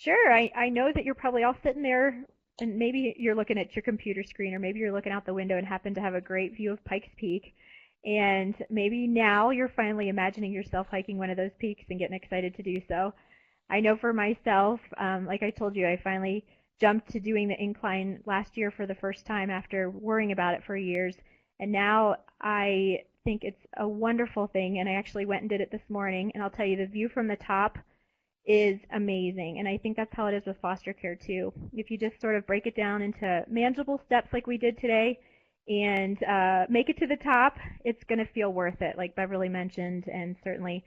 Sure. I know that you're probably all sitting there and maybe you're looking at your computer screen or maybe you're looking out the window and happen to have a great view of Pikes Peak. And maybe now you're finally imagining yourself hiking one of those peaks and getting excited to do so. I know for myself, like I told you, I finally jumped to doing the incline last year for the first time after worrying about it for years. And now I think it's a wonderful thing. And I actually went and did it this morning. And I'll tell you, the view from the top is amazing. And I think that's how it is with foster care too. If you just sort of break it down into manageable steps like we did today and make it to the top, it's going to feel worth it, like Beverly mentioned. And certainly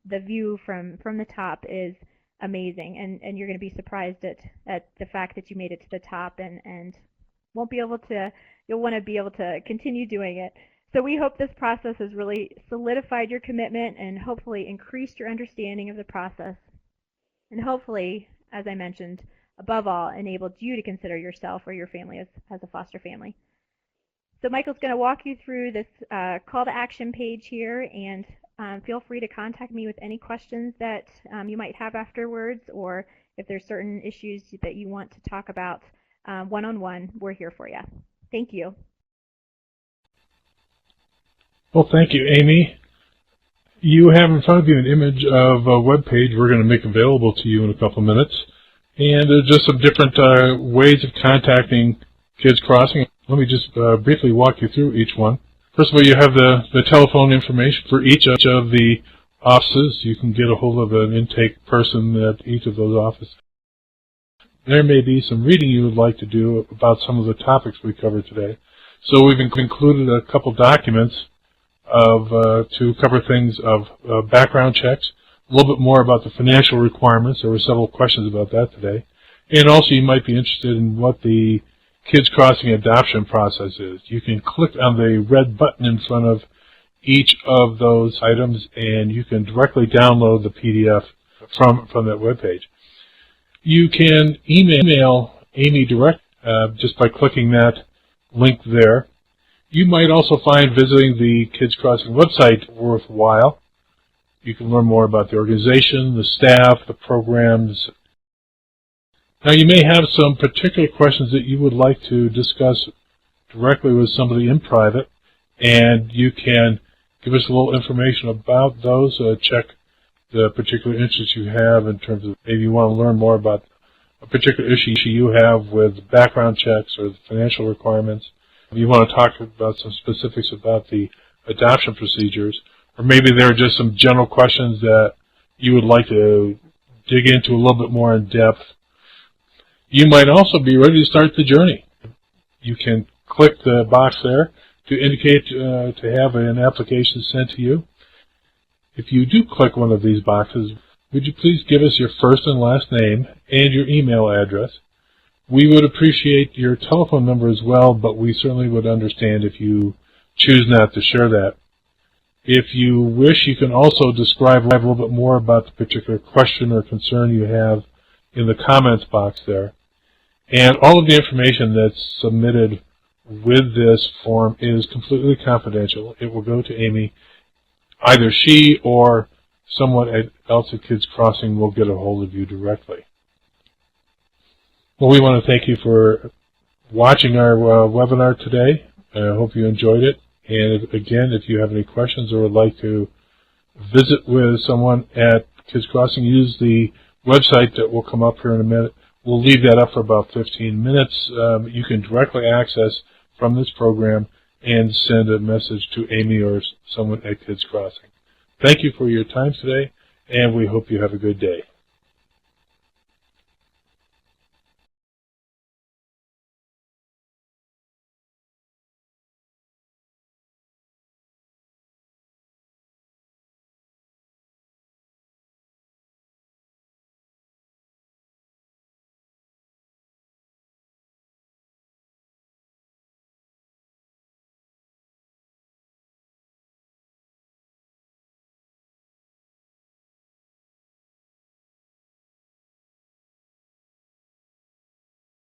the view from the top is amazing. And you're going to be surprised at the fact that you made it to the top and won't be able to, you'll want to be able to continue doing it. So we hope this process has really solidified your commitment and hopefully increased your understanding of the process and hopefully, as I mentioned, above all, enabled you to consider yourself or your family as a foster family. So Michael's going to walk you through this call to action page here, and feel free to contact me with any questions that you might have afterwards, or if there's certain issues that you want to talk about one-on-one, we're here for you. Thank you. Well, thank you, Amy. You have in front of you an image of a web page we're going to make available to you in a couple of minutes. And there's just some different ways of contacting Kids Crossing. Let me just briefly walk you through each one. First of all, you have the telephone information for each of the offices. You can get a hold of an intake person at each of those offices. There may be some reading you would like to do about some of the topics we covered today. So we've included a couple documents to cover things of background checks, a little bit more about the financial requirements. There were several questions about that today. And also you might be interested in what the Kids Crossing adoption process is. You can click on the red button in front of each of those items and you can directly download the PDF from that web page. You can email Amy direct just by clicking that link there. You might also find visiting the Kids Crossing website worthwhile. You can learn more about the organization, the staff, the programs. Now you may have some particular questions that you would like to discuss directly with somebody in private, and you can give us a little information about those. Check the particular interests you have in terms of maybe you want to learn more about a particular issue you have with background checks or the financial requirements. If you want to talk about some specifics about the adoption procedures, or maybe there are just some general questions that you would like to dig into a little bit more in depth, you might also be ready to start the journey. You can click the box there to indicate to have an application sent to you. If you do click one of these boxes, would you please give us your first and last name and your email address? We would appreciate your telephone number as well, but we certainly would understand if you choose not to share that. If you wish, you can also describe a little bit more about the particular question or concern you have in the comments box there. And all of the information that's submitted with this form is completely confidential. It will go to Amy. Either she or someone else at Kids Crossing will get a hold of you directly. Well, we want to thank you for watching our webinar today. I hope you enjoyed it. And again, if you have any questions or would like to visit with someone at Kids Crossing, use the website that will come up here in a minute. We'll leave that up for about 15 minutes. You can directly access from this program and send a message to Amy or someone at Kids Crossing. Thank you for your time today, and we hope you have a good day.